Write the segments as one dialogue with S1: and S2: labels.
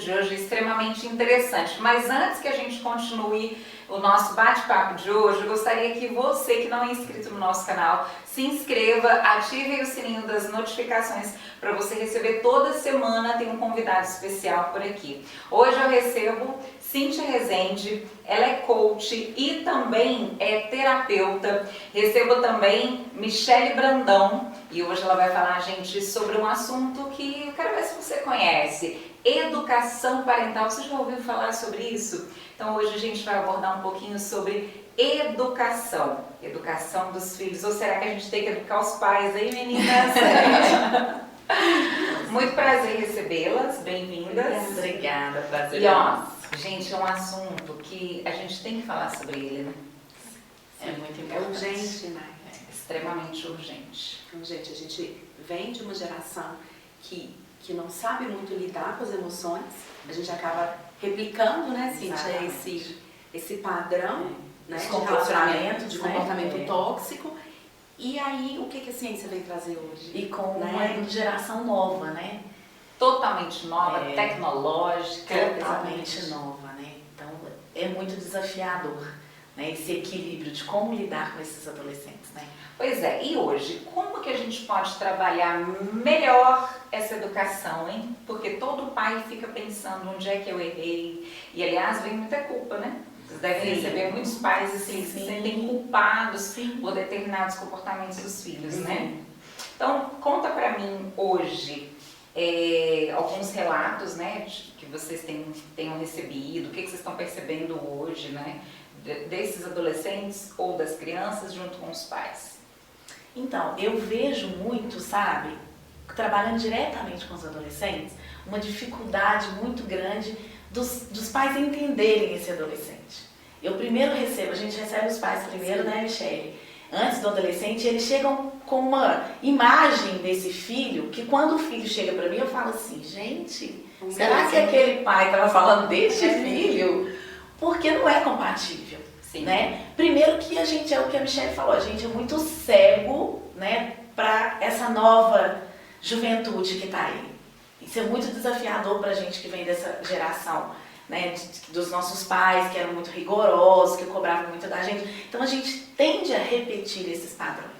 S1: de hoje é extremamente interessante. Mas antes que a gente continue o nosso bate-papo de hoje, eu gostaria que você que não é inscrito no nosso canal, se inscreva, ative o sininho das notificações para você receber toda semana, tem um convidado especial por aqui. Hoje eu recebo Cíntia Rezende, ela é coach e também é terapeuta. Recebo também Michele Brandão e hoje ela vai falar, gente, sobre um assunto que eu quero ver se você conhece, educação parental. Você já ouviu falar sobre isso? Então hoje a gente vai abordar um pouquinho sobre educação dos filhos. Ou será que a gente tem que educar os pais, hein, meninas? Muito prazer recebê-las, bem-vindas.
S2: Obrigada, prazer.
S1: E ó, gente, é um assunto que a gente tem que falar sobre ele, né?
S2: É muito
S3: É
S2: importante.
S3: urgente, né?
S1: É extremamente urgente.
S3: Então, gente, a gente vem de uma geração que não sabe muito lidar com as emoções. A gente acaba replicando, né, Cíntia, esse padrão, né,
S2: Os
S3: de
S2: comportamentos,
S3: de
S2: né?
S3: comportamento tóxico. E aí, o que a ciência vem trazer hoje?
S2: E com
S3: né?
S2: uma geração nova, né?
S1: Totalmente nova,
S2: É.
S1: tecnológica.
S2: Totalmente nova, né? Então é muito desafiador, né? Esse equilíbrio de como lidar com esses adolescentes, né?
S1: Pois é, e hoje, como que a gente pode trabalhar melhor essa educação, hein? Porque todo pai fica pensando onde é que eu errei. E aliás, vem muita culpa, né? Vocês devem
S2: Sim.
S1: receber muitos pais assim, que se
S2: Sim.
S1: sentem culpados
S2: Sim.
S1: por determinados comportamentos dos filhos,
S2: Uhum.
S1: né? Então, conta pra mim hoje alguns relatos, né, que vocês tenham recebido, o que vocês estão percebendo hoje, né, desses adolescentes ou das crianças junto com os pais.
S2: Então, eu vejo muito, sabe, trabalhando diretamente com os adolescentes, uma dificuldade muito grande dos pais entenderem esse adolescente. Eu primeiro recebo, a gente recebe os pais primeiro, né, Michele? Antes do adolescente, eles chegam com uma imagem desse filho, que quando o filho chega pra mim, eu falo assim, gente, será que aquele pai estava falando deste filho? Porque não é compatível.
S1: Sim.
S2: Né? Primeiro que a gente, é o que a Michele falou, a gente é muito cego, né, para essa nova juventude que está aí. Isso é muito desafiador para a gente que vem dessa geração, né, dos nossos pais, que eram muito rigorosos, que cobravam muito da gente. Então a gente tende a repetir esses padrões,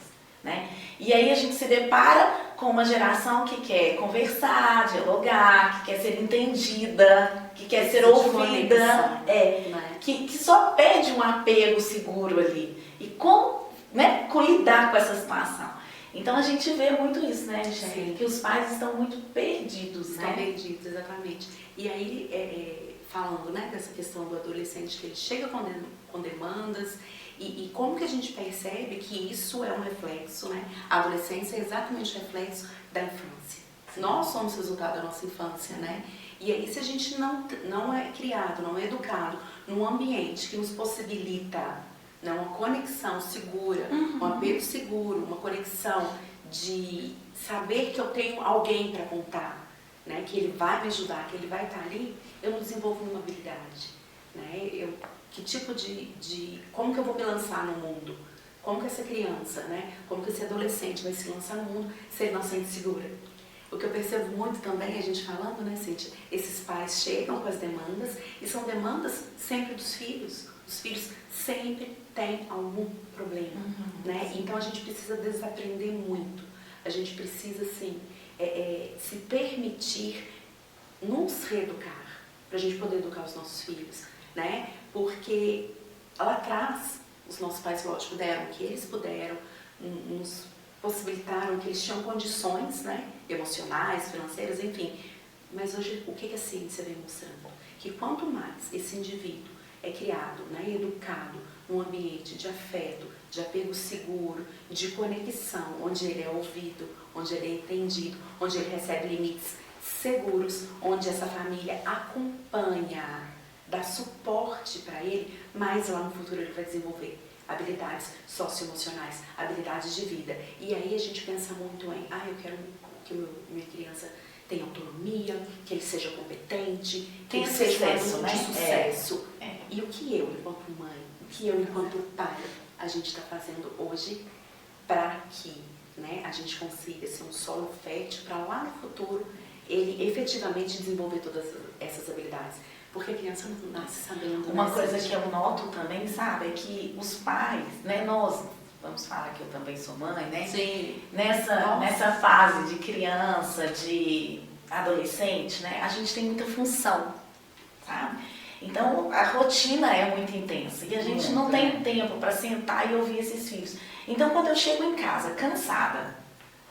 S2: né? E aí a gente se depara com uma geração que quer conversar, dialogar, que quer ser entendida, que quer ser ouvida,
S3: né?
S2: que só pede um apego seguro ali. E como, né, lidar com essa situação? Então a gente vê muito isso, né, Michele? Que os pais estão muito perdidos,
S3: Estão
S2: né?
S3: perdidos, exatamente. E aí, falando, né, dessa questão do adolescente, que ele chega com demandas, e como que a gente percebe que isso é um reflexo, né? A adolescência é exatamente o reflexo da infância. Nós somos resultado da nossa infância, né? E aí, se a gente não é criado, não é educado num ambiente que nos possibilita, né, uma conexão segura, um apego seguro, uma conexão de saber que eu tenho alguém para contar, né, que ele vai me ajudar, que ele vai estar ali, eu não desenvolvo uma habilidade, né? Que tipo como que eu vou me lançar no mundo? Como que essa criança, né, como que esse adolescente vai se lançar no mundo se ele não se sente segura? O que eu percebo muito também, a gente falando, né, Cíntia, esses pais chegam com as demandas e são demandas sempre dos filhos. Os filhos sempre têm algum problema, né? Então a gente precisa desaprender muito. A gente precisa, assim, se permitir nos reeducar, para a gente poder educar os nossos filhos, né? Porque lá atrás, os nossos pais, lógico, deram o que eles puderam, nos possibilitaram que eles tinham condições, né, emocionais, financeiras, enfim. Mas hoje, o que a ciência vem mostrando? Que quanto mais esse indivíduo é criado, né, educado num ambiente de afeto, de apego seguro, de conexão, onde ele é ouvido, onde ele é entendido, onde ele recebe limites seguros, onde essa família acompanha, dá suporte para ele, mais lá no futuro ele vai desenvolver habilidades socioemocionais, habilidades de vida. E aí a gente pensa muito em, eu quero que minha criança tenha autonomia, que ele seja competente, que ele seja um adulto de sucesso. E o que eu, enquanto mãe, o que eu, enquanto pai, a gente está fazendo hoje para que, né, a gente consiga ser um solo fértil para lá no futuro ele efetivamente desenvolver todas essas habilidades. Porque a criança não nasce sabendo.
S2: Uma coisa que eu noto também, sabe, é que os pais, né, nós, vamos falar que eu também sou mãe, né?
S3: Sim.
S2: Nessa fase de criança, de adolescente, né, a gente tem muita função, sabe? Então a rotina é muito intensa e a gente não tem tempo para sentar e ouvir esses filhos. Então quando eu chego em casa cansada,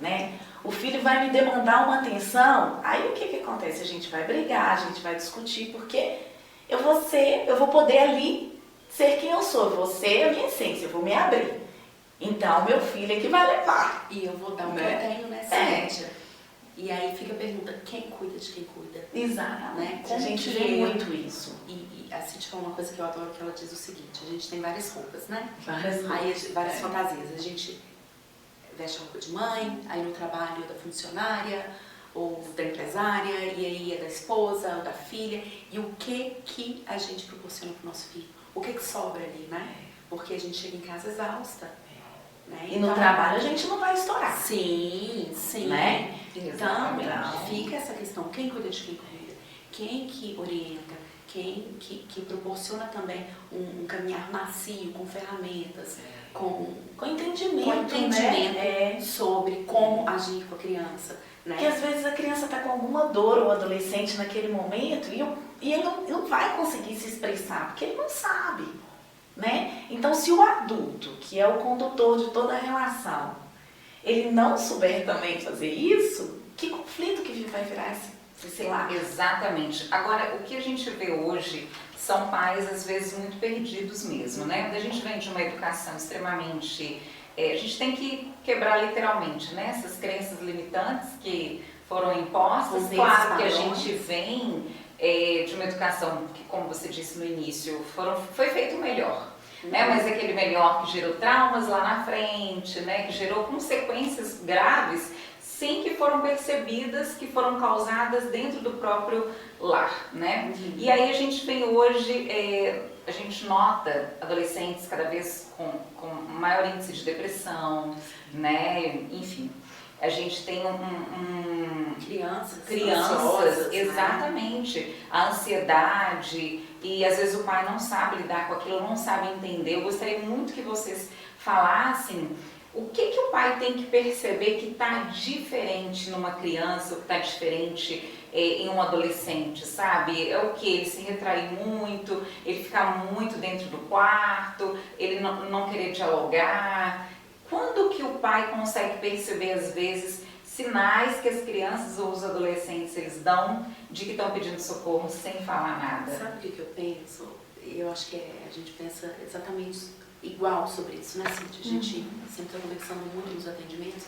S2: né, o filho vai me demandar uma atenção, aí o que acontece? A gente vai brigar, a gente vai discutir, porque eu vou poder ali ser quem eu sou, eu vou ser a minha essência, eu vou me abrir. Então meu filho é que vai levar.
S3: E eu vou dar o que
S2: Né?
S3: eu tenho, né, Cíntia? E aí fica a pergunta, quem cuida de quem cuida?
S2: Exato.
S3: Né?
S2: A gente vê muito isso.
S3: E a Cíntia falou uma coisa que eu adoro, que ela diz o seguinte, a gente tem várias roupas, né?
S2: Várias
S3: Várias fantasias. A gente veste a roupa de mãe, aí no trabalho da funcionária, ou da empresária, e aí é da esposa, ou da filha. E o que a gente proporciona para o nosso filho? O que sobra ali, né? Porque a gente chega em casa exausta. Né?
S2: E no trabalho a gente não vai estourar.
S3: Sim, sim.
S2: Né?
S3: Então,
S2: Exatamente.
S3: fica essa questão, quem cuida de quem cuida? Quem que orienta? Quem que proporciona também um caminhar macio, com ferramentas, com
S2: entendimento,
S3: entendimento sobre como agir com a criança. Né?
S2: Porque às vezes a criança está com alguma dor, ou o adolescente naquele momento, e ele não vai conseguir se expressar, porque ele não sabe. Né? Então, se o adulto, que é o condutor de toda a relação, ele não souber também fazer isso, que conflito que vai virar sei lá.
S1: Exatamente. Agora, o que a gente vê hoje são pais, às vezes, muito perdidos mesmo, né? Quando a gente vem de uma educação extremamente... a gente tem que quebrar literalmente, né? Essas crenças limitantes que foram impostas. Claro que a gente vem de uma educação que, como você disse no início, foi feito o melhor. Né? Mas aquele melhor que gerou traumas lá na frente, né? Que gerou consequências graves, sim, que foram percebidas, que foram causadas dentro do próprio lar, né? E aí a gente vem hoje, a gente nota adolescentes cada vez com maior índice de depressão, né? Enfim, a gente tem crianças,
S3: ansiosas,
S1: exatamente, né? A ansiedade, e às vezes o pai não sabe lidar com aquilo, não sabe entender. Eu gostaria muito que vocês falassem o que o pai tem que perceber que está diferente numa criança, ou que está diferente em um adolescente, sabe? É o que? Ele se retrair muito, ele ficar muito dentro do quarto, ele não querer dialogar. Quando que o pai consegue perceber, às vezes, sinais que as crianças ou os adolescentes eles dão de que estão pedindo socorro sem falar nada?
S3: Sabe o que eu penso? Eu acho que a gente pensa exatamente igual sobre isso, né, Cíntia? A gente sempre está conversando muito nos atendimentos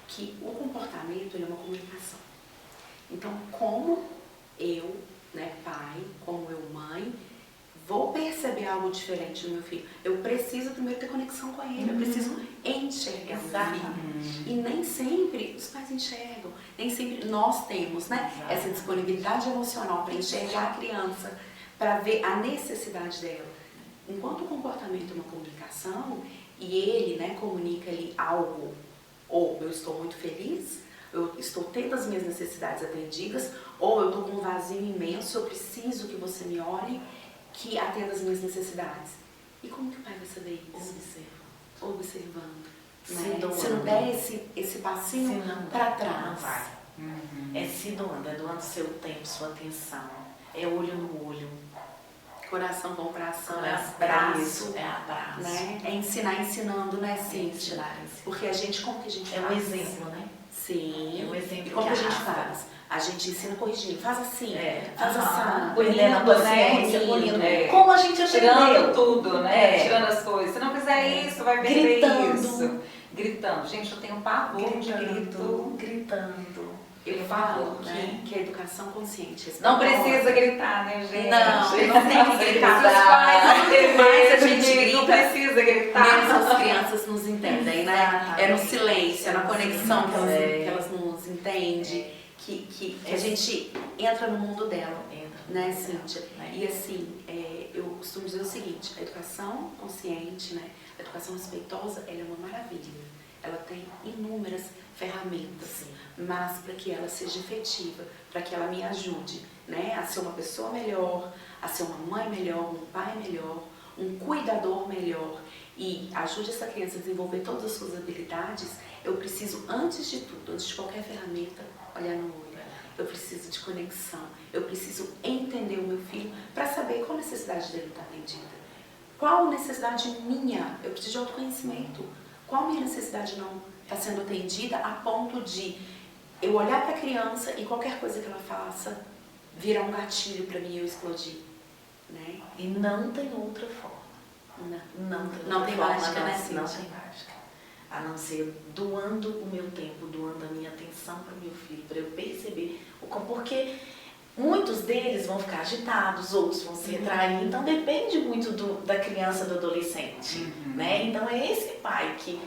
S3: que o comportamento ele é uma comunicação. Então, como eu, né, pai, como eu, mãe, vou perceber algo diferente no meu filho, eu preciso primeiro ter conexão com ele, eu preciso enxergar o filho. E nem sempre os pais enxergam, nem sempre nós temos, né, essa disponibilidade emocional para enxergar a criança, para ver a necessidade dela. Enquanto o comportamento é uma comunicação e ele, né, comunica ali algo, ou eu estou muito feliz, eu estou tendo as minhas necessidades atendidas, ou eu estou com um vazio imenso, eu preciso que você me olhe, que atenda as minhas necessidades. E como que o pai vai saber isso? Observando. Né? Se não der esse passinho para trás.
S2: É se doando, é doando seu tempo, sua atenção, é olho no olho.
S3: Coração com coração,
S2: É
S3: abraço.
S2: É abraço.
S3: Né? É ensinar ensinando, né, Cíntia? Porque como que a gente faz?
S2: É um exemplo, né?
S3: Sim.
S2: É um exemplo.
S3: E como que a gente faz? A gente ensina corrigindo. Faz assim, faz assim.
S2: Polindo a paciência, polindo.
S1: Como
S2: a gente aprendeu.
S1: Tirando tudo, né? Tirando as coisas. Se não fizer isso, vai perder isso. Gritando. Gente, eu tenho pavor de grito.
S2: Gritando.
S3: Eu falo que a educação consciente...
S1: Não precisa gritar, né, gente?
S3: Não tem que gritar.
S1: Os pais
S3: mais a gente grita,
S1: não precisa gritar.
S3: menos as crianças nos entendem, né? É no silêncio, é na conexão que elas nos entendem, que a gente entra no mundo dela, né, Cíntia? E assim, eu costumo dizer o seguinte, a educação consciente, né, a educação respeitosa, ela é uma maravilha. ela tem inúmeras ferramentas, mas para que ela seja efetiva, para que ela me ajude, né, a ser uma pessoa melhor, a ser uma mãe melhor, um pai melhor, um cuidador melhor e ajude essa criança a desenvolver todas as suas habilidades, eu preciso, antes de tudo, antes de qualquer ferramenta, olhar no olho. Eu preciso de conexão, eu preciso entender o meu filho para saber qual necessidade dele está atendida. Qual necessidade minha? Eu preciso de autoconhecimento. Qual minha necessidade não está sendo atendida a ponto de eu olhar para a criança e qualquer coisa que ela faça virar um gatilho para mim e eu explodir, né?
S2: E não tem outra forma.
S3: Não tem mágica, né,
S2: Não
S3: Cíntia?
S2: tem mágica. A não ser doando o meu tempo, doando a minha atenção para o meu filho, para eu perceber o como. Porque muitos deles vão ficar agitados, outros vão se retrair. Então depende muito da criança, do adolescente. Né? Então é esse pai que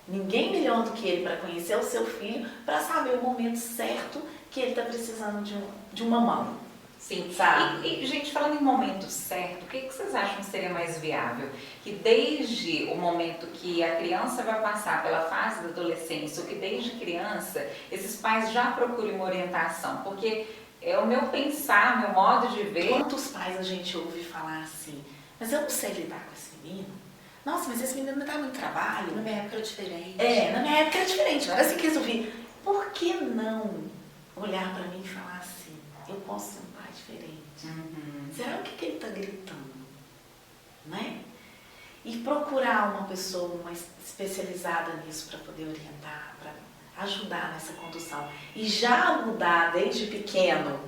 S2: ninguém melhor do que ele para conhecer o seu filho, para saber o momento certo que ele está precisando de uma mão.
S1: Sim,
S2: sabe?
S1: E, gente, falando em momento certo, o que vocês acham que seria mais viável? Que desde o momento que a criança vai passar pela fase da adolescência, ou que desde criança, esses pais já procurem uma orientação, porque é o meu pensar, meu modo de ver.
S2: Quantos pais a gente ouve falar assim, mas eu não sei lidar com esse menino? Nossa, mas esse menino me dá muito trabalho.
S3: Na minha época era diferente.
S2: Na minha época era diferente, agora assim que resolvi. Por que não olhar para mim e falar assim, eu posso ser um pai diferente? Será o que ele está gritando? Né? E procurar uma pessoa especializada nisso para poder orientar, para ajudar nessa condução. E já mudar desde pequeno.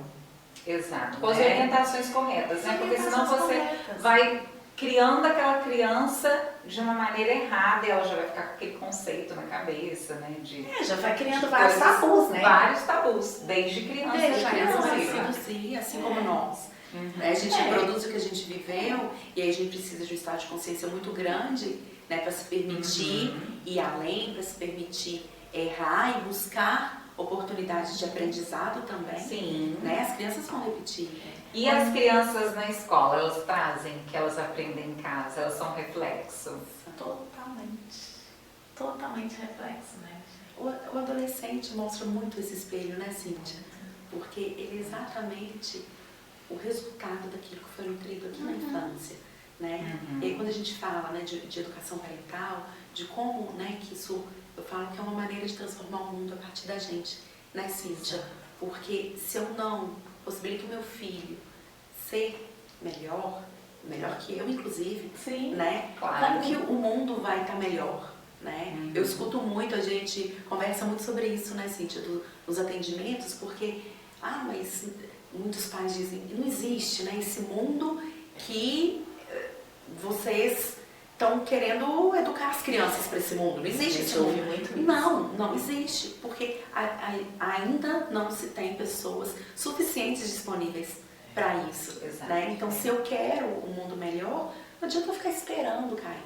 S1: Exato, com as orientações corretas, né? Porque senão você vai criando aquela criança de uma maneira errada e ela já vai ficar com aquele conceito na cabeça, né?
S2: Já vai criando vários tabus, né?
S1: Vários tabus, desde criança.
S3: Desde
S1: já
S3: criança vai
S1: possível.
S3: seduzir, assim como nós. A gente reproduz o que a gente viveu e aí a gente precisa de um estado de consciência muito grande, né, para se permitir ir além, para se permitir errar e buscar oportunidades de aprendizado também.
S1: Sim.
S3: Né? As crianças vão repetir.
S1: E as crianças na escola, elas trazem o que elas aprendem em casa, elas são reflexo?
S2: Totalmente reflexo, né?
S3: O adolescente mostra muito esse espelho, né, Cíntia? Porque ele é exatamente o resultado daquilo que foi nutrido aqui na infância, né? E aí quando a gente fala, né, de educação parental, de como, né, que isso, eu falo que é uma maneira de transformar o mundo a partir da gente, né, Cíntia? Porque se eu não possibilito o meu filho ser melhor que eu, inclusive, né?
S1: Claro.
S3: Como que o mundo vai estar melhor? Né? Eu escuto muito, a gente conversa muito sobre isso, né, Cíntia, dos atendimentos, porque, mas muitos pais dizem, não existe, né, esse mundo que vocês estão querendo educar as crianças para esse mundo, não existe esse mundo.
S2: Muito
S3: Não existe, porque ainda não se tem pessoas suficientes disponíveis para isso, né? Então, se eu quero um mundo melhor, não adianta eu ficar esperando, Caio,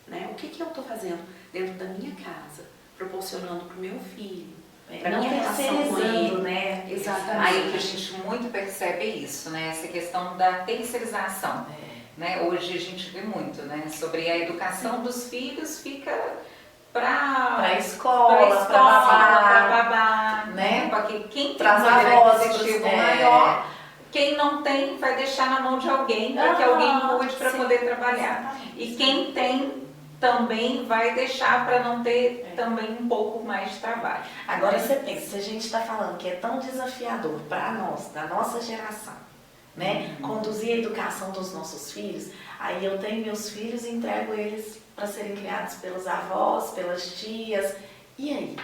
S3: né? O que eu estou fazendo dentro da minha casa, proporcionando para o meu filho, para
S2: não
S3: minha relação com ele,
S2: né?
S3: Exatamente.
S1: Aí que a gente muito percebe isso, né? Essa questão da terceirização. Né? Hoje a gente vê muito, né? Sobre a educação dos filhos fica para
S2: escola, para
S1: babá,
S2: né?
S1: Porque quem tem
S2: Pras
S1: poder
S2: avós,
S1: aquisitivo maior, quem não tem vai deixar na mão de alguém para que alguém cuide para poder trabalhar. E quem tem também vai deixar para não ter também um pouco mais de trabalho.
S2: Agora você pensa, se a gente está falando que é tão desafiador para nós, da nossa geração, né? Conduzir a educação dos nossos filhos, aí eu tenho meus filhos e entrego eles para serem criados pelos avós, pelas tias, e aí?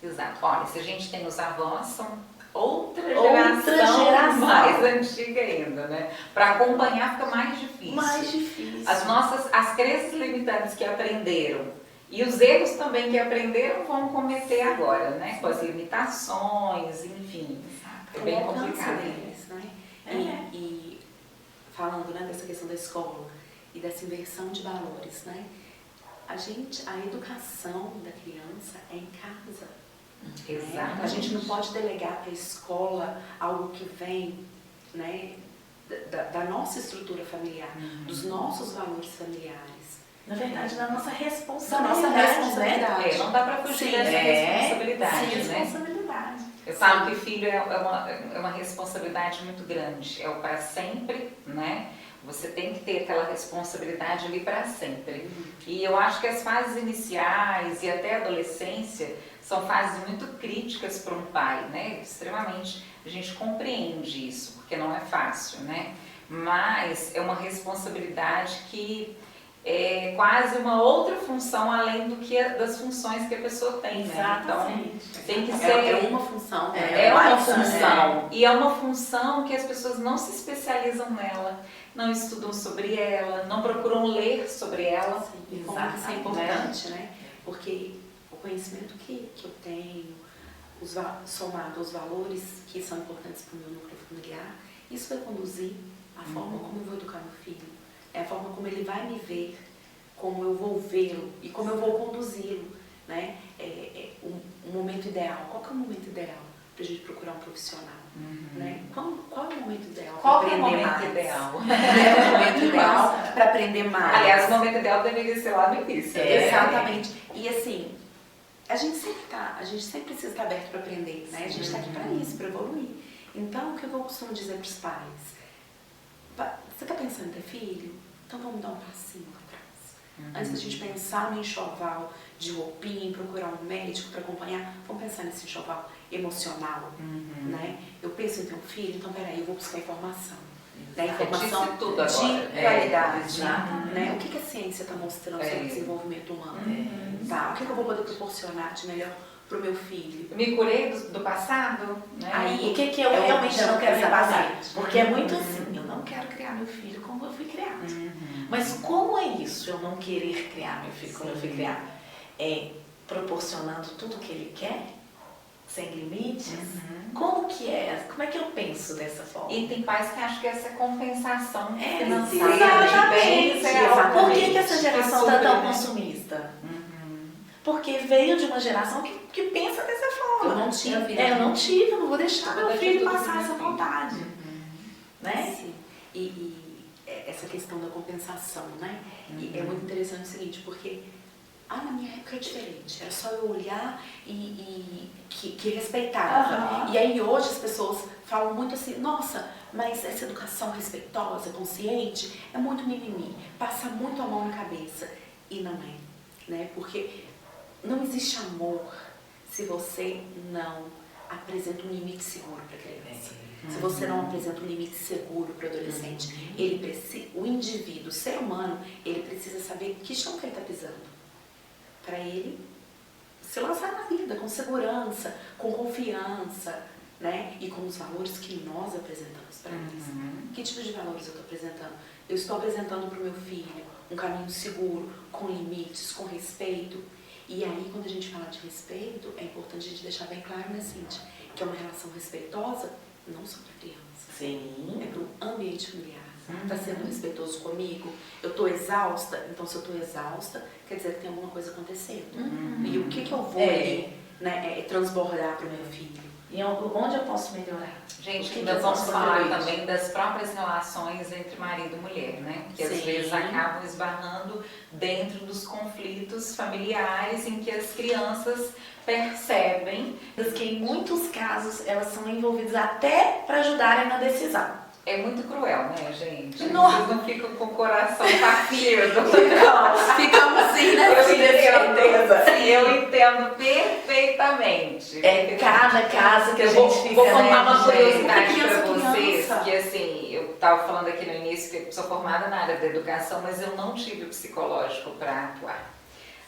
S1: Exato. Olha, se a gente tem os avós, são outra
S2: geração
S1: mais antiga ainda, né? Para acompanhar fica mais difícil.
S2: Mais difícil.
S1: As crenças limitantes que aprenderam e os erros também que aprenderam vão cometer agora, né? Com as limitações, enfim. É bem complicado.
S3: Deles, né? E falando, né, dessa questão da escola e dessa inversão de valores, né? A educação da criança é em casa.
S1: Exato.
S3: A gente não pode delegar para a escola algo que vem, né, da nossa estrutura familiar, dos nossos valores familiares.
S2: Na verdade, da nossa
S3: Da
S2: responsabilidade,
S3: nossa responsabilidade.
S1: Não dá para fugir
S3: Sim,
S1: dessa responsabilidade,
S2: Sim,
S1: né?
S2: responsabilidade.
S1: Eu falo que filho é uma responsabilidade muito grande, é o para sempre, né? Você tem que ter aquela responsabilidade ali para sempre. E eu acho que as fases iniciais e até a adolescência são fases muito críticas para um pai, né? Extremamente, a gente compreende isso, porque não é fácil, né? Mas é uma responsabilidade que é quase uma outra função além do que das funções que a pessoa tem, né? Então, tem que ser...
S3: É uma função.
S1: É uma
S2: mais,
S1: função, e é uma função que as pessoas não se especializam nela, não estudam sobre ela, não procuram ler sobre ela.
S3: E como isso é importante, né? Porque o conhecimento que eu tenho, somado aos valores que são importantes para o meu núcleo familiar, isso vai conduzir a forma como eu vou educar meu filho, é a forma como ele vai me ver, como eu vou vê-lo e como eu vou conduzi-lo, né? Um momento ideal. Qual que é o momento ideal para a gente procurar um profissional? Né? Qual é o momento ideal para aprender
S1: momento
S3: mais?
S1: ideal?
S3: É o momento ideal para aprender mais.
S1: Aliás, o momento ideal deveria ser lá no início.
S3: Exatamente. E assim, a gente sempre precisa estar aberto para aprender, né? A gente está aqui para isso, para evoluir. Então, o que eu costumo dizer para os pais? Você está pensando em ter filho? Então vamos dar um passinho lá atrás. Antes da gente pensar no enxoval de roupinha, procurar um médico para acompanhar, vamos pensar nesse enxoval emocional, né? Eu penso em ter um filho, então peraí, eu vou buscar informação. Né? Informação
S1: tudo agora.
S3: de qualidade.
S1: Né?
S3: Né? O que a ciência está mostrando sobre o desenvolvimento humano? Tá? O que eu vou poder proporcionar de melhor para o meu filho?
S1: Eu me curei do passado, né?
S2: Aí, o que eu realmente não quero repassar? Porque é muito assim, eu não quero criar meu filho como eu fui criado. Mas como é isso, eu não querer criar meu filho como eu fui criado? É proporcionando tudo o que ele quer? Sem limites? Como que é? Como é que eu penso dessa forma?
S1: E tem pais que acham que essa compensação financeira
S2: Exatamente.
S1: de bens é algo
S2: Por que essa geração está tão
S1: sobre, né?
S2: consumista? Porque veio de uma geração que pensa dessa forma.
S3: Eu não tive.
S2: Eu não tive, eu não vou deixar meu filho
S1: tudo
S2: passar
S1: pro
S2: essa
S1: meu filho.
S2: vontade. Né?
S3: Sim. E essa questão da compensação, né? E é muito interessante o seguinte, porque na minha época é diferente. Era só eu olhar e que respeitava. E aí hoje as pessoas falam muito assim, nossa, mas essa educação respeitosa, consciente, é muito mimimi. Passa muito a mão na cabeça. E não é. Né? Porque não existe amor se você não apresenta um limite seguro para a criança. Se você não apresenta um limite seguro para o adolescente, o indivíduo, o ser humano, ele precisa saber que chão que ele está pisando. Para ele se lançar na vida com segurança, com confiança, né? E com os valores que nós apresentamos para eles. Que tipo de valores eu estou apresentando? Eu estou apresentando para o meu filho um caminho seguro, com limites, com respeito. E aí, quando a gente fala de respeito, é importante a gente deixar bem claro, né, Cíntia? Que é uma relação respeitosa, não só para criança.
S2: Sim.
S3: É para o ambiente familiar. Está sendo respeitoso comigo? Eu estou exausta? Então, se eu estou exausta, quer dizer que tem alguma coisa acontecendo. E o que eu vou ali, né, transbordar para o meu filho?
S2: E onde eu posso melhorar?
S1: Gente, ainda vamos falar também das próprias relações entre marido e mulher, né? Que às vezes acabam esbarrando dentro dos conflitos familiares em que as crianças percebem
S2: que em muitos casos elas são envolvidas até para ajudarem na decisão.
S1: É muito cruel, né, gente?
S2: Nossa.
S1: Vocês não ficam com o coração partido.
S3: Ficamos assim, né?
S1: Eu entendo perfeitamente.
S2: É cada caso que a gente fica,
S1: vou contar
S2: né,
S1: uma
S2: gente?
S1: curiosidade
S3: Criança,
S1: para vocês,
S3: criança.
S1: que assim, eu estava falando aqui no início que eu sou formada na área da educação, mas eu não tive psicológico para atuar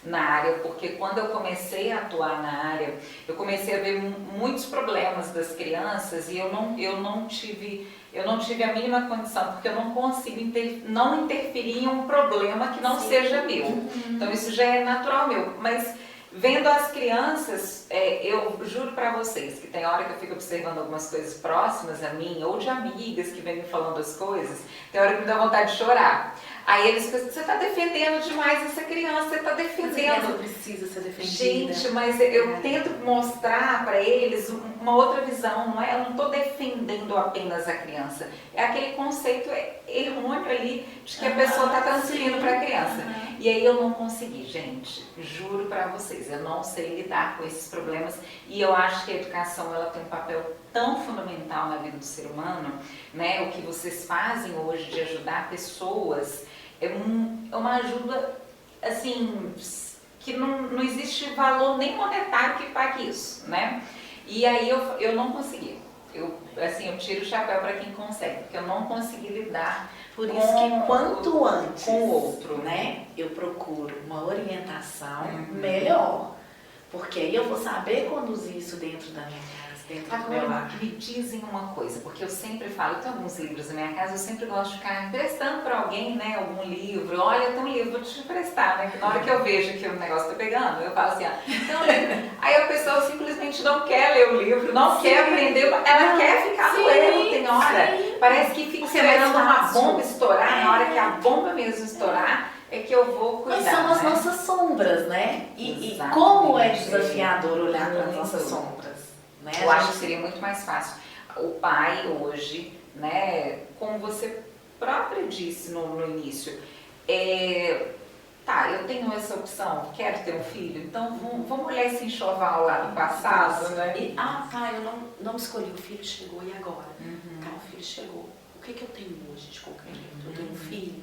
S1: na área, porque quando eu comecei a atuar na área, eu comecei a ver muitos problemas das crianças e eu não tive a mínima condição, porque eu não consigo não interferir em um problema que não seja meu. Então isso já é natural meu, mas vendo as crianças, eu juro pra vocês que tem hora que eu fico observando algumas coisas próximas a mim, ou de amigas que vêm me falando as coisas, tem hora que me dá vontade de chorar. Aí eles ficam assim, você está defendendo demais essa criança, você está
S3: Mas a criança
S1: defendendo.
S3: precisa ser defendida.
S1: Gente, mas eu tento mostrar para eles uma outra visão, não é? Eu não estou defendendo apenas a criança. É aquele conceito errôneo ali de que a pessoa está transferindo para a criança. E aí eu não consegui, gente. Juro para vocês, eu não sei lidar com esses problemas. E eu acho que a educação ela tem um papel tão fundamental na vida do ser humano, né? O que vocês fazem hoje de ajudar pessoas é uma ajuda, assim, que não existe valor nem monetário que pague isso, né? E aí eu não consegui. Eu tiro o chapéu para quem consegue, porque eu não consegui lidar.
S2: Por isso que quanto antes
S1: com o outro,
S2: né, eu procuro uma orientação melhor. Porque aí eu vou saber conduzir isso dentro da minha casa, dentro do meu lar.
S1: Me dizem uma coisa, porque eu sempre falo, eu tenho alguns livros na minha casa, eu sempre gosto de ficar emprestando para alguém, né, algum livro. Olha, tem um livro, vou te emprestar, né? Que na hora que eu vejo que o negócio tá pegando, eu falo assim, então, aí a pessoa simplesmente não quer ler o livro, não quer aprender, ela quer ficar no erro, tem hora. Parece que fica esperando uma bomba estourar, na hora que a bomba mesmo estourar, é que eu vou cuidar.
S2: Mas são as
S1: né?
S2: nossas sombras, né? E
S1: Exatamente.
S2: como é desafiador olhar para as nossas sombras, né?
S1: Eu acho que seria muito mais fácil. O pai hoje, né, como você própria disse no início, tá, eu tenho essa opção, quero ter um filho, então vamos olhar esse enxoval lá do passado, né?
S3: Eu não escolhi, o filho chegou, e agora? Tá, o filho chegou. O que eu tenho hoje de concreto? Eu tenho um filho,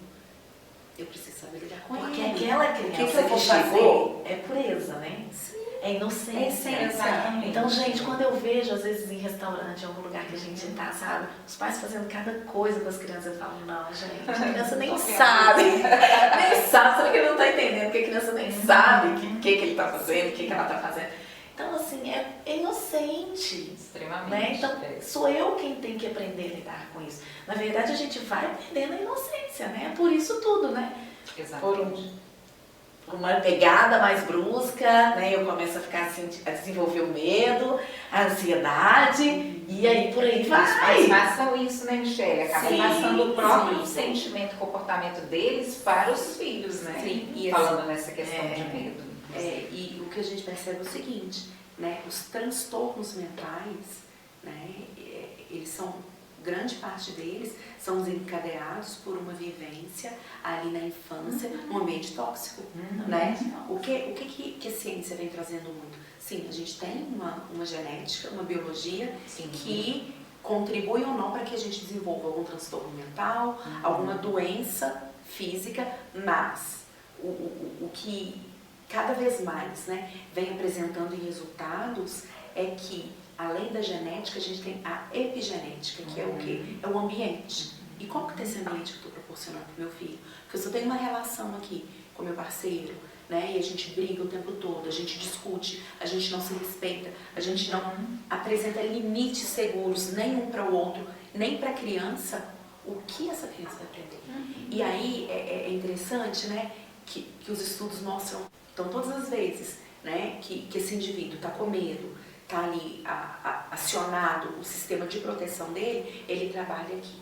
S3: eu preciso saber lidar com
S2: Porque
S3: ele.
S2: aquela criança
S3: eu vou
S2: chegou é pureza, né?
S3: Sim.
S2: É inocência.
S1: Exatamente.
S2: Então, gente, quando eu vejo, às vezes, em restaurante, em algum lugar que a gente tá, sabe? Os pais fazendo cada coisa com as crianças, eu falo, não, gente, a criança nem sabe. Nem sabe, sabe que ele não tá entendendo, porque a criança nem sabe o que ele tá fazendo, o que ela tá fazendo. Então, assim, é inocente.
S1: Extremamente.
S2: Né? Então, sou eu quem tem que aprender a lidar com isso. Na verdade, a gente vai aprendendo a inocência, né? Por isso tudo, né?
S1: Exatamente.
S2: Por uma pegada mais brusca, né? Eu começo a ficar assim, a desenvolver o medo, a ansiedade, e aí por aí vai.
S1: Os pais passam isso, né, Michele? Acaba
S2: Sim,
S1: passando o próprio
S3: sim.
S1: sentimento, comportamento deles para os filhos, né?
S3: Sim, e
S1: falando nessa questão de medo.
S3: E o que a gente percebe é o seguinte, né? Os transtornos mentais, né? Eles são, grande parte deles são desencadeados por uma vivência ali na infância, num ambiente tóxico, né? O que a ciência vem trazendo muito? Sim, a gente tem uma genética, uma biologia que contribui ou não para que a gente desenvolva algum transtorno mental, alguma doença física, mas o que cada vez mais, né, vem apresentando em resultados é que, além da genética, a gente tem a epigenética, que é o quê? É o ambiente. E como que tá esse ambiente que eu estou proporcionando para o meu filho? Porque se eu tenho uma relação aqui com meu parceiro, né, e a gente briga o tempo todo, a gente discute, a gente não se respeita, a gente não apresenta limites seguros nem um para o outro, nem para a criança, o que essa criança vai aprender? E aí é interessante, né, que os estudos mostram, então todas as vezes, né, que esse indivíduo está com medo, está ali acionado o sistema de proteção dele, ele trabalha aqui,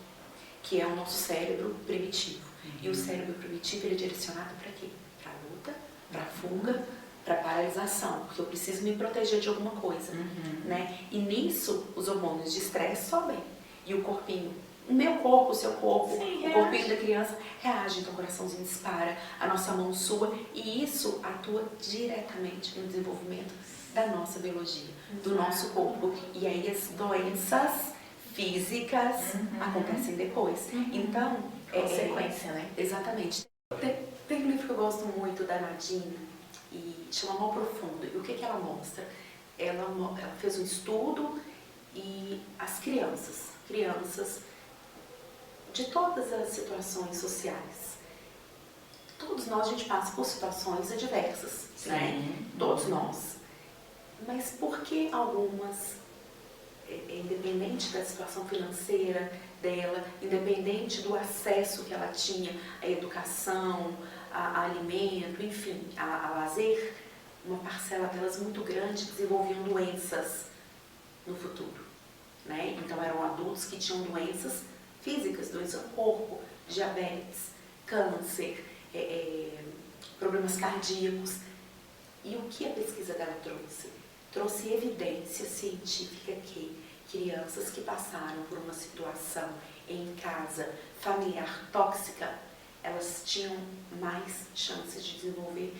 S3: que é o nosso cérebro primitivo. E o cérebro primitivo ele é direcionado para quê? Para a luta, para a fuga, para a paralisação, porque eu preciso me proteger de alguma coisa, né? E nisso os hormônios de estresse sobem e o corpinho, o meu corpo, o seu corpo, o corpinho da criança reage, então o coraçãozinho dispara, a nossa mão sua, e isso atua diretamente no desenvolvimento da nossa biologia, do nosso corpo. E aí as doenças físicas acontecem depois. Então,
S2: Consequência, né?
S3: Exatamente. Tem um livro que eu gosto muito da Nadine, e chama Mal Profundo. E o que ela mostra? Ela fez um estudo e as crianças de todas as situações sociais, todos nós, a gente passa por situações adversas, né? Todos nós. Mas por que algumas, independente da situação financeira dela, independente do acesso que ela tinha à educação, a alimento, enfim, a lazer, uma parcela delas muito grande desenvolviam doenças no futuro, né? Então eram adultos que tinham doenças físicas, doença do corpo, diabetes, câncer, problemas cardíacos. E o que a pesquisa dela trouxe? Trouxe evidência científica que crianças que passaram por uma situação em casa familiar tóxica, elas tinham mais chances de desenvolver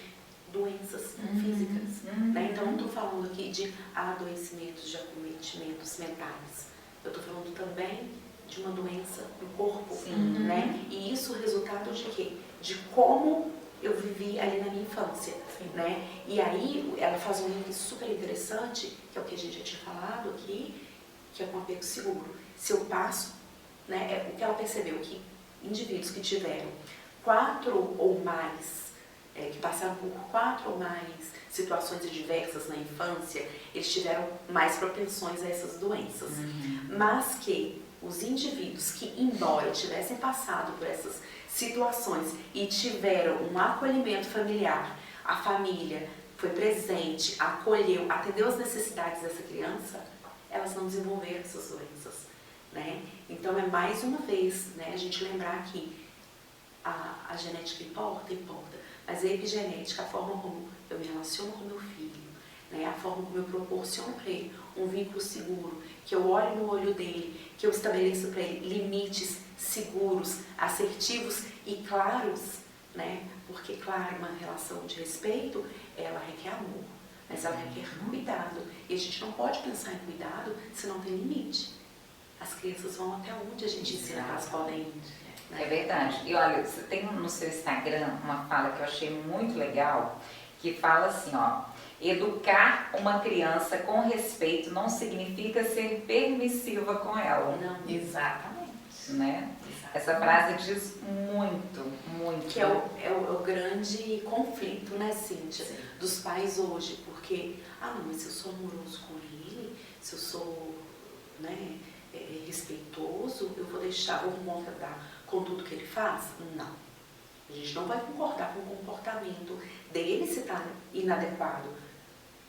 S3: doenças físicas. Né? Então, não estou falando aqui de adoecimentos, de acometimentos mentais. Eu estou falando também de uma doença no corpo. Né? E isso resultado de quê? De como eu vivi ali na minha infância. Né? E aí, ela faz um link super interessante, que é o que a gente já tinha falado aqui, que é com apego seguro. Se eu passo, né, o que ela percebeu, que indivíduos que tiveram 4 ou mais, que passaram por 4 ou mais situações adversas na infância, eles tiveram mais propensões a essas doenças. Mas que os indivíduos que, embora tivessem passado por essas situações e tiveram um acolhimento familiar, a família foi presente, acolheu, atendeu as necessidades dessa criança, elas não desenvolveram essas doenças. Né? Então, é mais uma vez, né, a gente lembrar que a genética importa, mas a epigenética, a forma como eu me relaciono com meu filho, né, a forma como eu proporciono para ele um vínculo seguro, que eu olho no olho dele, que eu estabeleço para ele limites seguros, assertivos e claros, né? Porque, claro, uma relação de respeito, ela requer amor, mas ela requer cuidado. E a gente não pode pensar em cuidado se não tem limite. As crianças vão até onde a gente ensina que elas podem ir.
S1: É verdade. E olha, você tem no seu Instagram uma fala que eu achei muito legal, que fala assim, ó: educar uma criança com respeito não significa ser permissiva com ela.
S3: Não,
S2: Exatamente.
S1: Né? Essa frase diz muito, muito.
S3: Que é o grande conflito, né, Cíntia, dos pais hoje, porque, não, mas se eu sou amoroso com ele, se eu sou, né, respeitoso, eu vou concordar com tudo que ele faz? Não. A gente não vai concordar com o comportamento dele se está inadequado,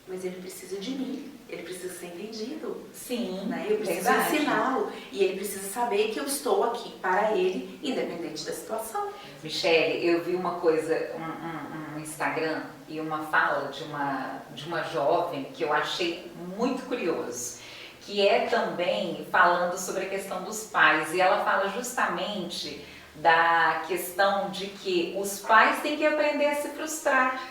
S3: mas ele precisa de mim, ele precisa ser entendido.
S1: Sim,
S3: né? Eu preciso ensiná-lo e ele precisa saber que eu estou aqui para ele, independente da situação.
S1: Michele, eu vi uma coisa, um Instagram e uma fala de uma jovem que eu achei muito curioso, que é também falando sobre a questão dos pais, e ela fala justamente da questão de que os pais têm que aprender a se frustrar,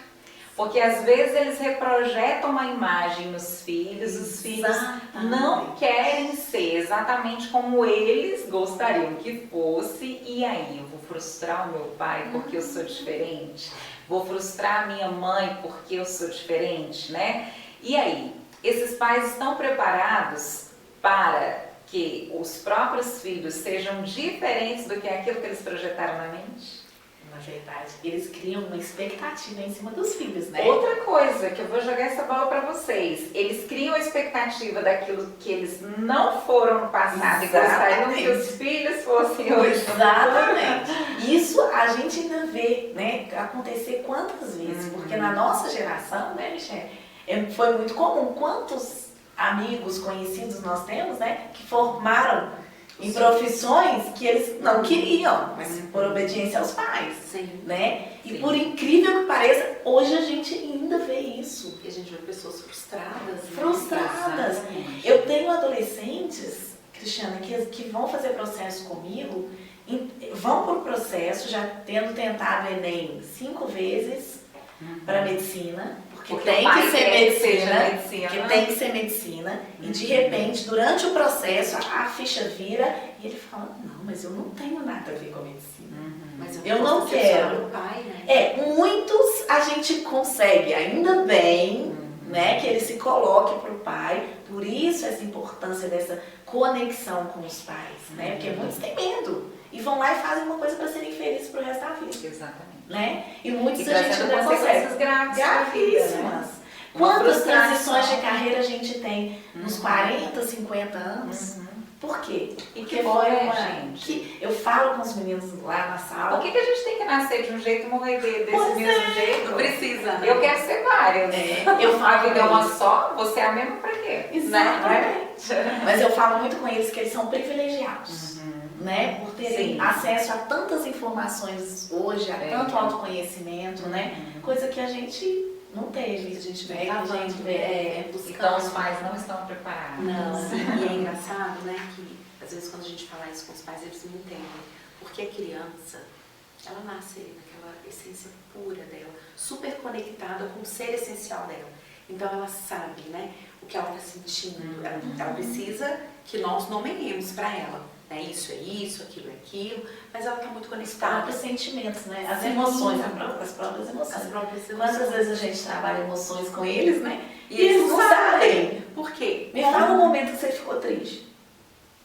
S1: porque às vezes eles reprojetam uma imagem nos filhos, os filhos não querem ser exatamente como eles gostariam que fosse, e aí eu vou frustrar o meu pai porque eu sou diferente, vou frustrar a minha mãe porque eu sou diferente, né? E aí, esses pais estão preparados para que os próprios filhos sejam diferentes do que aquilo que eles projetaram na mente?
S2: Na verdade, eles criam uma expectativa em cima dos filhos, né?
S1: Outra coisa que eu vou jogar essa bola para vocês, eles criam a expectativa daquilo que eles não foram no passado e gostariam que os filhos fossem hoje.
S2: Exatamente. Isso a gente ainda vê, né, acontecer quantas vezes, porque na nossa geração, né, Michele, foi muito comum. Quantos amigos, conhecidos nós temos, né, que formaram em profissões que eles não queriam, mas por obediência aos pais.
S3: Sim.
S2: Né? E
S1: Sim.
S2: por incrível que pareça, hoje a gente ainda vê isso.
S3: E a gente vê pessoas frustradas.
S2: Frustradas.
S1: Exatamente.
S2: Eu tenho adolescentes, Cristiana, que vão fazer processo comigo, vão para o processo já tendo tentado o Enem 5 vezes para medicina, porque tem que ser medicina, que tem que ser medicina, e de repente, durante o processo, a ficha vira e ele fala: não, mas eu não tenho nada a ver com a medicina.
S3: Mas
S2: Eu não quero.
S3: O pai, né?
S2: Muitos a gente consegue, ainda bem, né, que ele se coloque para o pai, por isso essa importância dessa conexão com os pais, né, porque muitos têm medo e vão lá e fazem uma coisa para serem felizes pro resto da vida.
S1: Exatamente.
S2: Né? E muitos
S1: E
S2: a gente
S1: trazendo
S2: não
S1: consequências
S2: consegue.
S1: graves pra vida, né?
S2: Gravíssimas.
S1: Uma
S2: Quantas
S1: frustração.
S2: transições de carreira a gente tem nos 40, 50 anos? Por quê? Porque
S1: bom,
S2: foi
S1: né,
S2: uma...
S1: gente?
S2: Que eu falo com os meninos lá na sala.
S1: Por que a gente tem que nascer de um jeito e morrer desse
S2: Pois
S1: mesmo jeito?
S3: Não precisa, né?
S1: Eu quero ser várias.
S2: Eu falo
S1: A vida é
S2: com
S1: uma
S2: eles.
S1: só, você é a mesma pra quê?
S2: Exatamente. Mas eu falo muito com eles que eles são privilegiados. né? Por terem
S1: Sim.
S2: acesso a tantas informações hoje, a tanto autoconhecimento, né? Coisa que a gente não teve.
S3: Que a gente
S2: né?
S3: vem
S2: Que a
S3: cavando,
S2: gente vem,
S3: buscando.
S1: Então os pais não estão preparados.
S3: Não, e é engraçado, né, que às vezes quando a gente fala isso com os pais, eles não entendem. Porque a criança, ela nasce naquela essência pura dela, super conectada com o ser essencial dela. Então ela sabe, né, o que ela está sentindo. Ela precisa que nós nomeemos para ela. Né? Isso é isso, aquilo é aquilo, mas ela está muito
S2: os
S3: conectada.
S2: próprios sentimentos, né? As
S3: Sim.
S2: emoções, as próprias emoções.
S3: As próprias
S2: Quantas
S3: emoções.
S2: vezes a gente trabalha emoções com eles, né?
S3: E eles não sabem. Por quê?
S2: Me fala um momento que você ficou triste.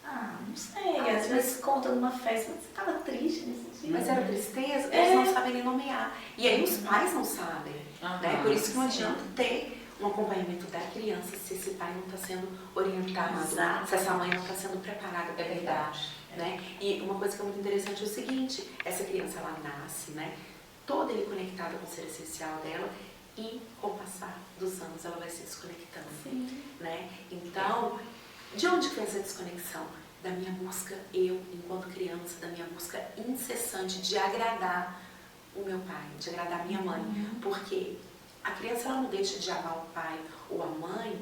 S2: Ah, não sei. Às vezes conta numa festa, mas você estava triste nesse dia.
S3: Mas era tristeza,
S2: É.
S3: eles não sabem nem nomear. E aí os pais não sabem. Né? Por isso que não
S1: sim.
S3: adianta ter um acompanhamento da criança se esse pai não está sendo orientado,
S2: Exato.
S3: se essa mãe não está sendo preparada para
S1: É verdade.
S3: né? E uma coisa que é muito interessante é o seguinte, essa criança ela nasce, né? Toda ele conectada com o ser essencial dela e com o passar dos anos ela vai se desconectando.
S2: Sim.
S3: Né? Então, de onde vem essa desconexão? Da minha busca, eu, enquanto criança, da minha busca incessante de agradar o meu pai, de agradar a minha mãe. Porque a criança ela não deixa de amar o pai ou a mãe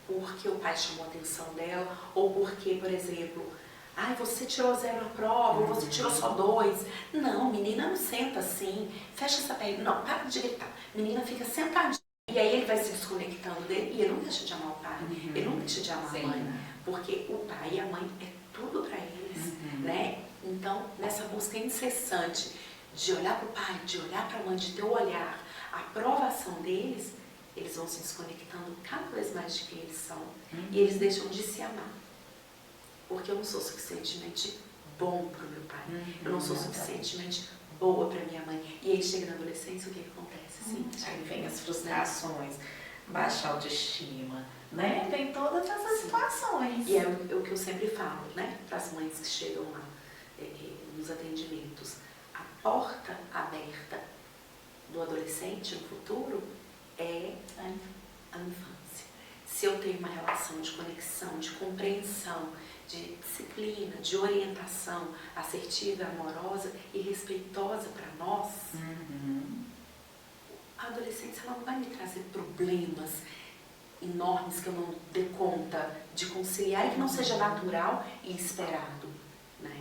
S3: porque o pai chamou a atenção dela ou porque, por exemplo, ai, você tirou 0 na prova, ou você tirou só 2. Não, menina não senta assim, fecha essa perna. Não, para de gritar. Menina fica sentadinha. E aí ele vai se desconectando dele e ele não deixa de amar o pai, ele não deixa de amar a mãe. Porque o pai e a mãe é tudo para eles, né? Então, nessa busca incessante de olhar para o pai, de olhar para a mãe, de ter o olhar, a aprovação deles, eles vão se desconectando cada vez mais de quem eles são. E eles deixam de se amar. Porque eu não sou suficientemente bom para o meu pai. Eu não sou suficientemente boa para minha mãe. E aí chega na adolescência, o que acontece? Sim,
S2: Aí vem as frustrações, baixa autoestima, né? Vem todas essas situações.
S3: E é o que eu sempre falo, né? Para as mães que chegam lá nos atendimentos. A porta aberta do adolescente no futuro é a infância. Se eu tenho uma relação de conexão, de compreensão, de disciplina, de orientação assertiva, amorosa e respeitosa para nós, a adolescência ela não vai me trazer problemas enormes que eu não dê conta de conciliar e que não seja natural e esperado. Né?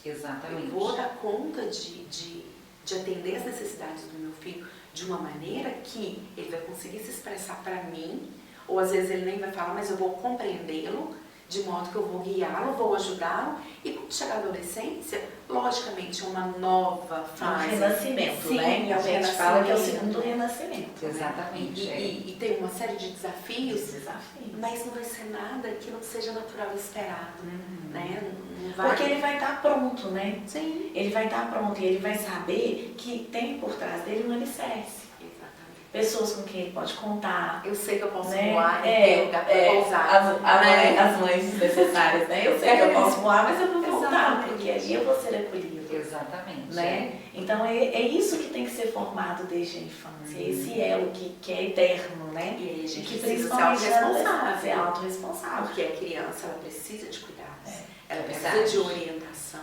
S1: Exatamente.
S3: Eu vou dar conta de atender as necessidades do meu filho de uma maneira que ele vai conseguir se expressar para mim, ou às vezes ele nem vai falar, mas eu vou compreendê-lo, de modo que eu vou guiá-lo, vou ajudá-lo, e quando chegar a adolescência, logicamente, uma nova fase.
S2: Um renascimento,
S3: Sim,
S2: né?
S3: é
S2: A
S3: um
S2: gente fala que é o
S3: renascimento.
S2: segundo renascimento.
S1: Exatamente.
S3: E tem uma série de desafios,
S2: Desafios.
S3: mas não vai ser nada que não seja natural e esperado. Né? Não vai...
S2: Porque ele vai estar pronto, né?
S3: Sim.
S2: Ele vai estar pronto e ele vai saber que tem por trás dele um alicerce.
S3: Exatamente.
S2: Pessoas com quem ele pode contar.
S3: Eu sei que eu posso
S2: né?
S3: voar e ter lugar para pousar.
S2: As mães necessárias, né? Eu sei que eu posso voar, mas eu vou voltar,
S3: Exatamente.
S2: porque ali eu vou ser acolhido.
S1: Exatamente.
S2: Né? Então é isso que tem que ser formado desde a infância, esse elo que é eterno, né?
S3: E aí a
S2: E
S3: gente
S2: que
S3: precisa ser
S2: principalmente ser
S3: autorresponsável.
S2: autorresponsável.
S3: Porque a criança ela precisa de cuidados, ela precisa
S1: verdade.
S3: de orientação.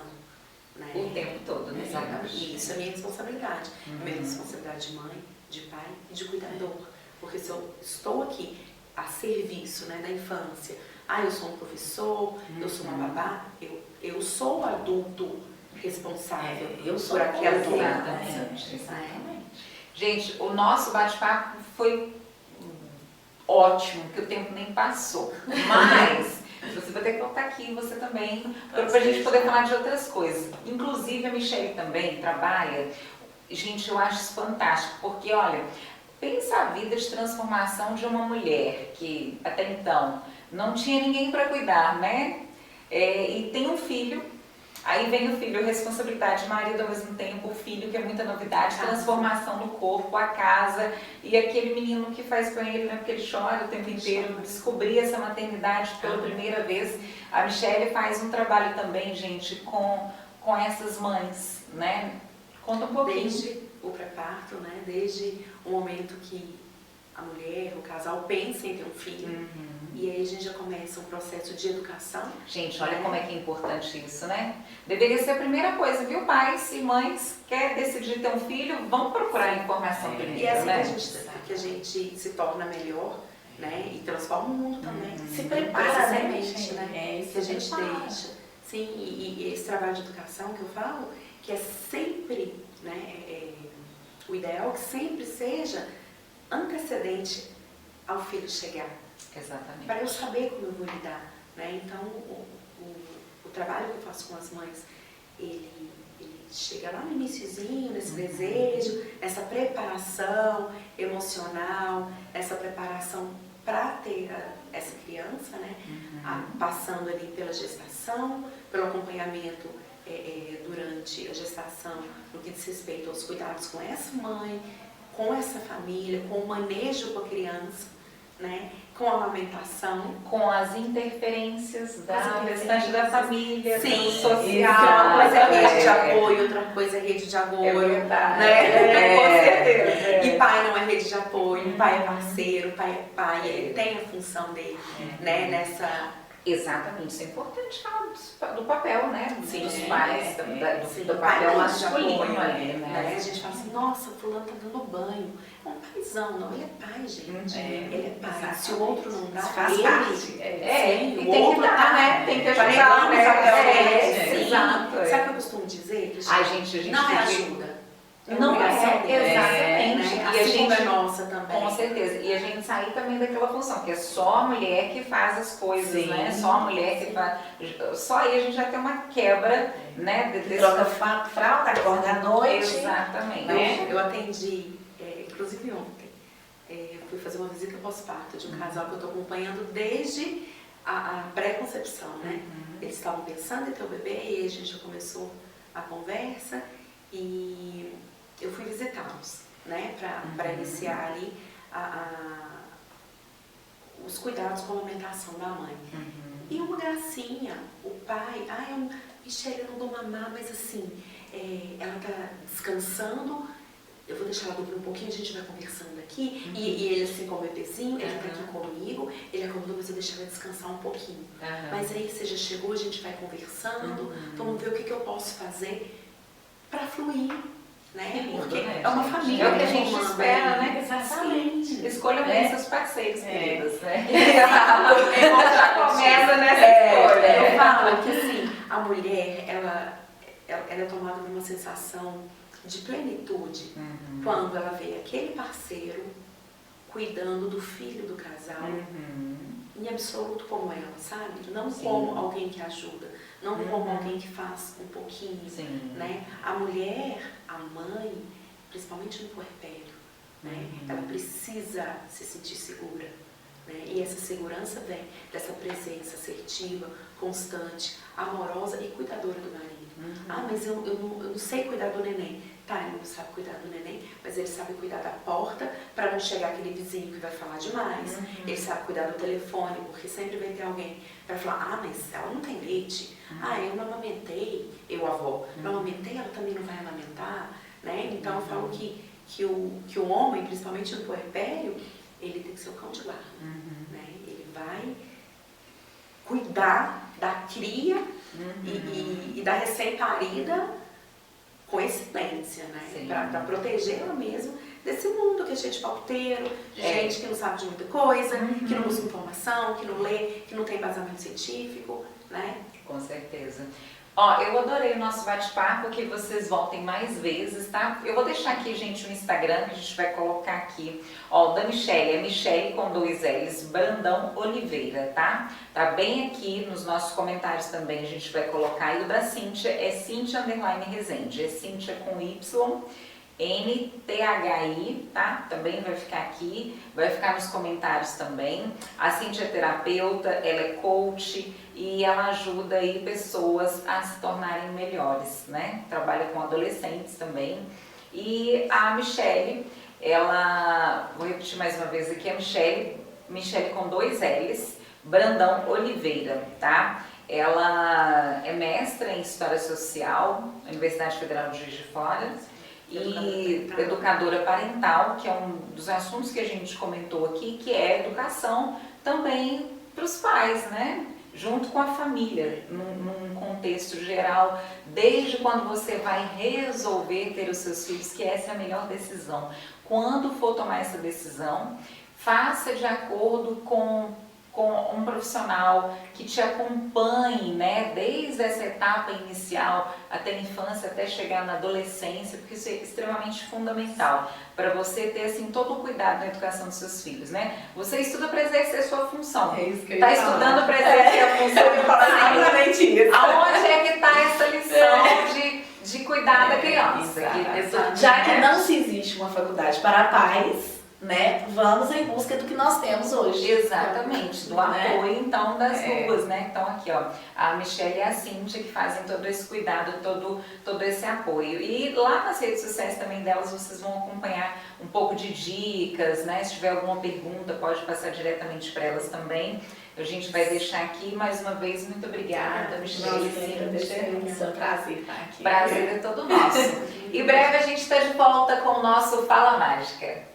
S3: Né?
S1: O tempo todo, né?
S3: Exatamente. E isso é minha responsabilidade. Minha responsabilidade de mãe, de pai e de cuidador. Porque se eu estou aqui a serviço, né, da infância, eu sou um professor, eu sou uma babá, eu sou o adulto responsável
S2: Eu sou
S3: por aquela
S1: Exatamente.
S3: criança.
S2: Exatamente.
S1: Gente, o nosso bate-papo foi ótimo, que o tempo nem passou. Mas você vai ter que voltar aqui, você também, para a gente poder falar de outras coisas. Inclusive, a Michelle também trabalha. Gente, eu acho isso fantástico, porque, olha, pensa a vida de transformação de uma mulher que, até então, não tinha ninguém para cuidar, né? E tem um filho. Aí vem o filho, a responsabilidade de marido ao mesmo tempo, o filho, que é muita novidade, transformação no corpo, a casa, e aquele menino que faz com ele, né, porque ele chora o tempo inteiro, descobrir essa maternidade pela primeira vez. A Michelle faz um trabalho também, gente, com essas mães, né? Conta um pouquinho.
S3: Desde o pré-parto, né? Desde o momento que a mulher, o casal pensa em ter um filho. E aí a gente já começa um processo de educação.
S1: Gente, olha como é que é importante isso, né? Deveria ser a primeira coisa, viu? Pais e mães, quer decidir ter um filho, vão procurar informação primeiro,
S3: E é assim
S1: né?
S3: que a gente se torna melhor, né? E transforma o mundo também.
S2: Se prepara,
S3: Essa
S2: né,
S3: semente,
S2: gente?
S3: né? Que a gente deixa. Sim, e esse trabalho de educação que eu falo, que é sempre, né? O ideal que sempre seja antecedente ao filho chegar.
S1: Exatamente.
S3: Para eu saber como eu vou lidar, né? Então, o trabalho que eu faço com as mães, ele chega lá no iniciozinho, nesse desejo, nessa preparação emocional, essa preparação para ter essa criança, né? Passando ali pela gestação, pelo acompanhamento durante a gestação, no que diz respeito aos cuidados com essa mãe, com essa família, com o manejo com a criança, né? Com a amamentação,
S1: Com as interferências da restante da família,
S3: sim,
S1: social.
S3: uma coisa é rede de apoio, outra coisa é rede de
S1: É
S3: apoio,
S1: verdade.
S3: né?
S1: Com certeza.
S3: E pai não é rede de apoio, pai é parceiro, pai é pai, ele tem a função dele, né? Nessa...
S1: Exatamente, isso é importante falar do papel, né?
S3: Sim,
S1: dos pais,
S3: sim,
S1: do
S3: pai
S1: papel
S3: é
S1: masculino
S3: de apoio,
S1: ali, né?
S3: A gente fala assim, nossa, fulano tá dando banho. É um paizão, não, ele é pai, gente. Ele é pai.
S2: Exatamente.
S3: Se o outro não dá,
S2: Faz
S3: ele...
S2: parte.
S3: Sim,
S1: E
S3: o
S1: tem
S3: outro
S1: que dar,
S3: tá,
S1: né? Tem que
S3: tá
S1: ajudar,
S3: negando
S1: né?
S3: o papel
S1: É,
S3: dele.
S1: sim. Exato.
S3: Sabe o que eu costumo dizer? Que,
S1: Ai, gente,
S3: não é
S1: tem que-
S3: ajuda.
S1: Não
S3: obrigação
S1: é,
S3: dele,
S1: exatamente.
S3: né?
S1: E a
S3: Assim como
S1: gente-
S3: é nossa também.
S1: Com certeza. E a gente sair também daquela função, que é só a mulher que faz as coisas,
S2: Sim.
S1: né? Só a mulher que faz. Só aí a gente já tem uma quebra, né?
S2: Troca fralda, acorda à noite.
S1: Exatamente.
S2: Né?
S3: Eu atendi, inclusive ontem, eu fui fazer uma visita pós-parto de um casal que eu estou acompanhando desde a pré-concepção, né? Eles estavam pensando em ter o bebê e a gente já começou a conversa e eu fui visitá-los, né? Para iniciar ali os cuidados com a alimentação da mãe. E uma gracinha, o pai, Michele, eu não dou mamar, mas assim, ela tá descansando, eu vou deixar ela dormir um pouquinho, a gente vai conversando aqui. E ele, assim, como bebezinho, ele tá aqui comigo, ele acordou, mas eu deixei ela descansar um pouquinho. Mas aí você já chegou, a gente vai conversando, vamos ver o que eu posso fazer para fluir, né? Porque é uma família.
S1: É o que a gente
S3: formando
S1: espera,
S3: aí.
S1: né?
S2: Exatamente.
S1: Escolha bem seus parceiros, queridas, né?
S3: Já
S1: começa nessa escolha.
S3: Eu falo que assim, a mulher, ela é tomada por uma sensação de plenitude quando ela vê aquele parceiro cuidando do filho do casal, em absoluto como ela, sabe? Não como alguém que ajuda, não como alguém que faz um pouquinho, né? A mulher, a mãe, principalmente no puerpério, né? Ela precisa se sentir segura, né? E essa segurança vem dessa presença assertiva, constante, amorosa e cuidadora do marido. Mas eu não sei cuidar do neném. Tá, ele não sabe cuidar do neném, mas ele sabe cuidar da porta para não chegar aquele vizinho que vai falar demais. Ele sabe cuidar do telefone, porque sempre vai ter alguém para falar, mas ela não tem leite. Eu não amamentei, eu avó, não amamentei, ela também não vai amamentar, né? Então eu falo que o homem, principalmente no puerpério, ele tem que ser o cão de guarda, né? Ele vai cuidar da cria e da recém-parida com excelência, né? Para protegê-la mesmo desse mundo que é cheio de palpiteiro, de gente que não sabe de muita coisa, que não busca informação, que não lê, que não tem embasamento científico, né?
S1: Com certeza. Ó, eu adorei o nosso bate-papo, que vocês voltem mais vezes, tá? Eu vou deixar aqui, gente, o Instagram, que a gente vai colocar aqui. Ó, o da Michele, é Michele com 2 L's, Brandão Oliveira, tá? Tá bem aqui nos nossos comentários também, a gente vai colocar. E o da Cíntia é Cíntia_Rezende, é Cíntia com Y, NTHI, tá? Também vai ficar aqui, vai ficar nos comentários também. A Cíntia é terapeuta, ela é coach e ela ajuda aí pessoas a se tornarem melhores, né? Trabalha com adolescentes também. E a Michele, ela, vou repetir mais uma vez aqui, a Michele com 2 L's, Brandão Oliveira, tá? Ela é mestra em História Social, Universidade Federal de Juiz de Fora, e educadora parental, que é um dos assuntos que a gente comentou aqui, que é educação também para os pais, né? Junto com a família, num contexto geral, desde quando você vai resolver ter os seus filhos, que essa é a melhor decisão. Quando for tomar essa decisão, faça de acordo com um profissional que te acompanhe, né, desde essa etapa inicial até a infância, até chegar na adolescência, porque isso é extremamente fundamental para você ter assim todo o cuidado na educação dos seus filhos, né? Você estuda para exercer sua função.
S2: É isso que eu
S1: Está
S2: ia falar.
S1: estudando para exercer a função.
S2: Eu ia falar exatamente isso.
S1: Aonde é que está essa lição de cuidar da criança?
S2: Exatamente. Já que não se existe uma faculdade para pais, né, vamos em busca do que nós temos hoje.
S1: Exatamente, do
S2: Né?
S1: apoio então das duas, né? Então aqui ó, a Michelle e a Cíntia que fazem todo esse cuidado, todo esse apoio. E lá nas redes sociais também delas vocês vão acompanhar um pouco de dicas, né? Se tiver alguma pergunta pode passar diretamente para elas também. A gente vai deixar aqui mais uma vez, muito obrigada, Michelle e Cíntia.
S2: É um prazer estar aqui.
S1: Prazer é todo nosso. Em breve a gente está de volta com o nosso Fala Mágica.